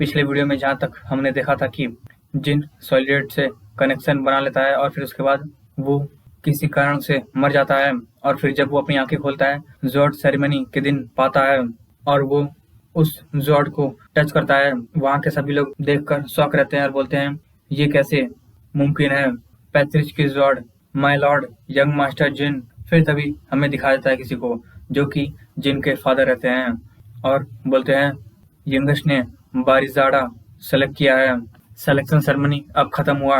पिछले वीडियो में जहाँ तक हमने देखा था कि जिन सॉलिड से कनेक्शन बना लेता है और फिर उसके बाद वो किसी कारण से मर जाता है और फिर जब वो अपनी आंखें खोलता है ज़ोर्ड सेरेमनी के दिन पाता है और वो उस ज़ोर्ड को टच करता है। वहाँ के सभी लोग देखकर शॉक रहते हैं और बोलते हैं ये कैसे मुमकिन है, पैट्रिच की ज़ोर्ड, माय लॉर्ड यंग मास्टर जिन। फिर तभी हमें दिखा देता है किसी को जो कि जिन के फादर रहते हैं और बोलते हैं यंगस्ट ने बारिजाड़ा सेलेक्ट किया है, सिलेक्शन सेरेमनी अब खत्म हुआ,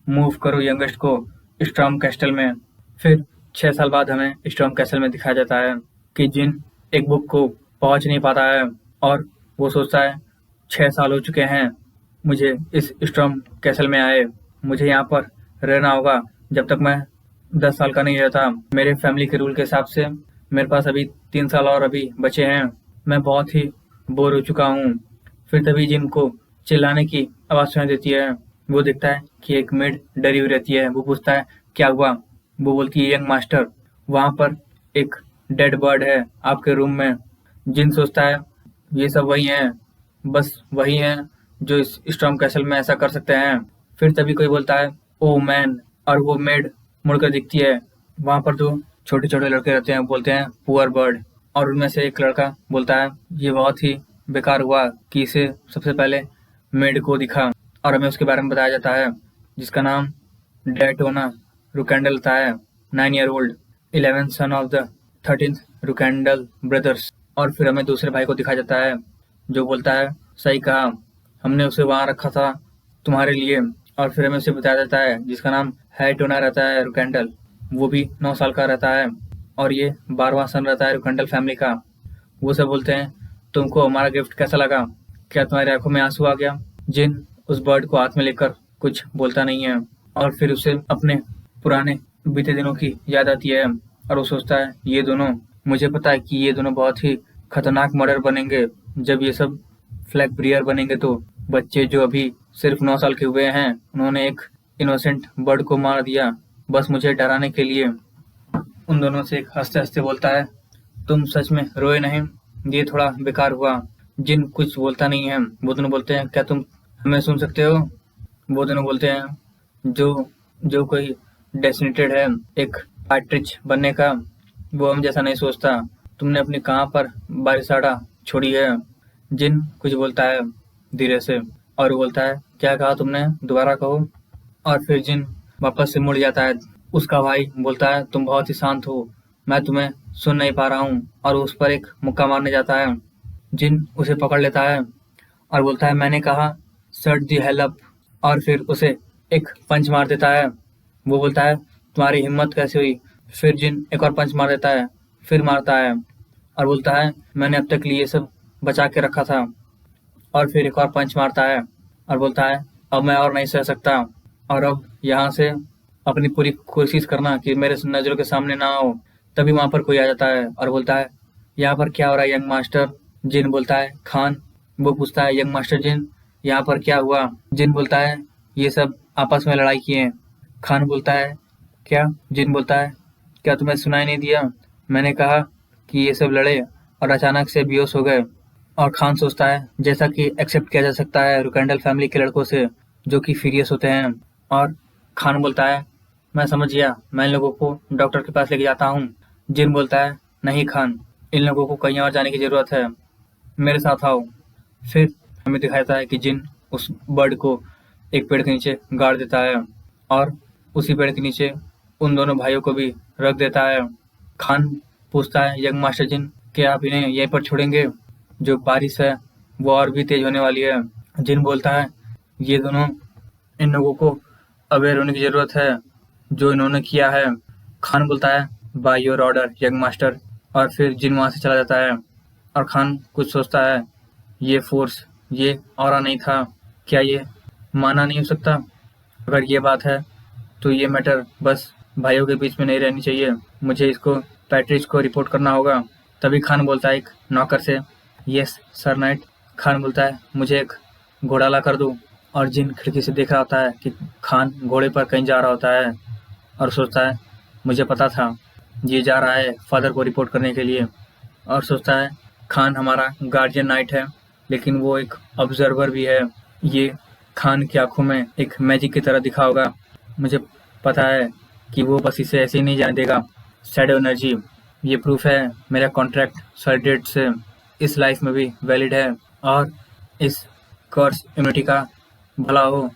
मूव करो यंगस्ट को स्टॉर्म कैस्टल में। फिर 6 साल बाद हमें स्टॉर्म कैस्टल में दिखाया जाता है कि जिन एक बुक को पहुंच नहीं पाता है और वो सोचता है 6 साल हो चुके हैं मुझे इस स्टॉर्म कैसल में आए, मुझे यहाँ पर रहना होगा जब तक मैं 10 साल का नहीं रहता। मेरे फैमिली के रूल के हिसाब से मेरे पास अभी 3 साल और अभी बचे हैं, मैं बहुत ही बोर हो चुका हूँ। फिर तभी जिन को चिल्लाने की आवाज़ सुनाई देती है। वो देखता है कि एक मेड डरी हुई रहती है। वो पूछता है क्या हुआ? वो बोलती है यंग मास्टर वहाँ पर एक डेड बर्ड है आपके रूम में। जिन सोचता है ये सब वही हैं, बस वही हैं जो इस स्टॉर्म कैसल में ऐसा कर सकते हैं। फिर तभी कोई बोलता है ओ मैन, और वो मेड मुड़कर दिखती है। वहाँ पर 2 छोटे छोटे लड़के रहते हैं, बोलते हैं पुअर बर्ड, और उनमें से एक लड़का बोलता है ये बहुत ही बेकार हुआ कि इसे सबसे पहले मेड को दिखा। और हमें उसके बारे में बताया जाता है जिसका नाम डेटोना रुकेंडल था है, 9 year old, 11th son of the 13th रुकेंडल ब्रदर्स। और फिर हमें दूसरे भाई को दिखाया जाता है जो बोलता है सही कहा, हमने उसे वहाँ रखा था तुम्हारे लिए। और फिर हमें उसे बताया जाता है जिसका नाम हैटोना रहता है रुकेंडल, वो भी 9 साल का रहता है और ये 12वां सन रहता है रुकेंडल फैमिली का। वो सब बोलते हैं तुमको हमारा गिफ्ट कैसा लगा, क्या तुम्हारी आंखों में आंसू आ गया? जिन उस बर्ड को हाथ में लेकर कुछ बोलता नहीं है और फिर उसे अपने पुराने बीते दिनों की याद आती है और वो सोचता है ये दोनों, मुझे पता है कि ये दोनों बहुत ही खतरनाक मर्डर बनेंगे जब ये सब फ्लैग ब्रियर बनेंगे। तो बच्चे जो अभी सिर्फ 9 साल के हुए हैं उन्होंने एक इनोसेंट बर्ड को मार दिया बस मुझे डराने के लिए। उन दोनों से एक हंसते हंसते बोलता है तुम सच में रोए नहीं, ये थोड़ा बेकार हुआ। जिन कुछ बोलता नहीं है। वो दोनों बोलते हैं क्या तुम हमें सुन सकते हो? वो दोनों बोलते हैं जो कोई डेस्टिनेटेड है एक पैट्रिच बनने का, वो हम जैसा नहीं सोचता। तुमने अपनी कहाँ पर बारिशाड़ा छोड़ी है? जिन कुछ बोलता है धीरे से और वो बोलता है क्या कहा तुमने, दोबारा कहो। और फिर जिन वापस से मुड़ जाता है। उसका भाई बोलता है तुम बहुत ही शांत हो, मैं तुम्हें सुन नहीं पा रहा हूँ, और उस पर एक मुक्का मारने जाता है। जिन उसे पकड़ लेता है और बोलता है मैंने कहा शट दी हेल अप, और फिर उसे एक पंच मार देता है। वो बोलता है तुम्हारी हिम्मत कैसे हुई? फिर जिन एक और पंच मार देता है, फिर मारता है और बोलता है मैंने अब तक लिए सब बचा के रखा था। और फिर एक और पंच मारता है और बोलता है अब मैं और नहीं सह सकता, और अब यहाँ से अपनी पूरी कोशिश करना कि मेरे नज़रों के सामने ना हो। तभी वहाँ पर कोई आ जाता है और बोलता है यहाँ पर क्या हो रहा है यंग मास्टर? जिन बोलता है खान। वो पूछता है यंग मास्टर जिन यहाँ पर क्या हुआ? जिन बोलता है ये सब आपस में लड़ाई किए। खान बोलता है क्या? जिन बोलता है क्या तुम्हें सुनाई नहीं दिया, मैंने कहा कि ये सब लड़े और अचानक से बेहोश हो गए। और खान सोचता है जैसा कि एक्सेप्ट किया जा सकता है रुकेंडल फैमिली के लड़कों से जो कि फीरियस होते हैं। और खान बोलता है मैं समझ गया, मैं इन लोगों को डॉक्टर के पास लेके जाता हूँ। जिन बोलता है नहीं खान, इन लोगों को कहीं और जाने की ज़रूरत है, मेरे साथ आओ। फिर हमें दिखाता है कि जिन उस बर्ड को एक पेड़ के नीचे गाड़ देता है और उसी पेड़ के नीचे उन दोनों भाइयों को भी रख देता है। खान पूछता है यंग मास्टर जिन क्या आप इन्हें यहीं पर छोड़ेंगे? जो बारिश है वो और भी तेज होने वाली है। जिन बोलता है ये दोनों, इन लोगों को अवेयर होने की ज़रूरत है जो इन्होंने किया है। खान बोलता है by your order young master, और फिर जिन वहाँ से चला जाता है। और खान कुछ सोचता है ये फोर्स, ये ऑरा नहीं था, क्या ये माना नहीं हो सकता? अगर ये बात है तो ये मैटर बस भाइयों के बीच में नहीं रहनी चाहिए, मुझे इसको पैट्रिच को रिपोर्ट करना होगा। तभी खान बोलता है एक नौकर से यस सर नाइट। खान बोलता है मुझे एक घोड़ा ला कर दो। और जिन खिड़की से देख रहा होता है कि खान घोड़े पर कहीं जा रहा होता है और सोचता है मुझे पता था ये जा रहा है फादर को रिपोर्ट करने के लिए। और सोचता है खान हमारा गार्जियन नाइट है लेकिन वो एक ऑब्जर्वर भी है। ये खान की आंखों में एक मैजिक की तरह दिखा होगा। मुझे पता है कि वो बस इसे ऐसे ही नहीं जाने देगा। शैडो एनर्जी, ये प्रूफ है मेरा कॉन्ट्रैक्ट सॉलिडेट से इस लाइफ में भी वैलिड है और इस कर्स इम्यूनिटी का भला हो,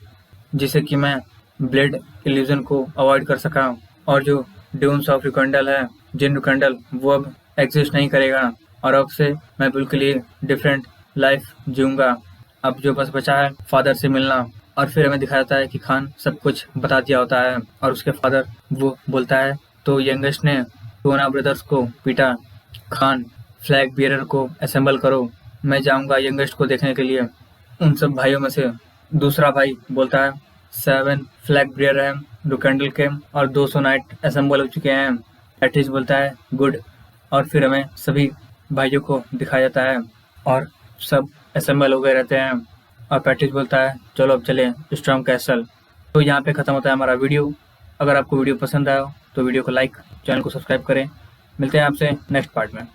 जिससे कि मैं ब्लेड इल्यूजन को अवॉइड कर सका। और जो ड्यून्स ऑफ रिकंडल है, जिन रिकंडल, वो अब एग्जिस्ट नहीं करेगा और अब से मैं बिल्कुल ही डिफरेंट लाइफ जीऊँगा। अब जो बस बचा है फादर से मिलना। और फिर हमें दिखाया जाता है कि खान सब कुछ बता दिया होता है और उसके फादर वो बोलता है तो यंगेस्ट ने टोना ब्रदर्स को पीटा। खान, फ्लैग बियरर को असेंबल करो, मैं जाऊंगा यंगेस्ट को देखने के लिए। उन सब भाइयों में से दूसरा भाई बोलता है 7 फ्लैग बियरर हैं रुकेंडल के और 200 नाइट असेंबल हो चुके हैं। पैट्रिस बोलता है गुड। और फिर हमें सभी भाइयों को दिखाया जाता है और सब असेंबल हो गए रहते हैं और पैट्रिस बोलता है चलो अब चलें स्टॉर्म कैसल। तो यहाँ पे ख़त्म होता है हमारा वीडियो। अगर आपको वीडियो पसंद आया हो तो वीडियो को लाइक, चैनल को सब्सक्राइब करें। मिलते हैं आपसे नेक्स्ट पार्ट में।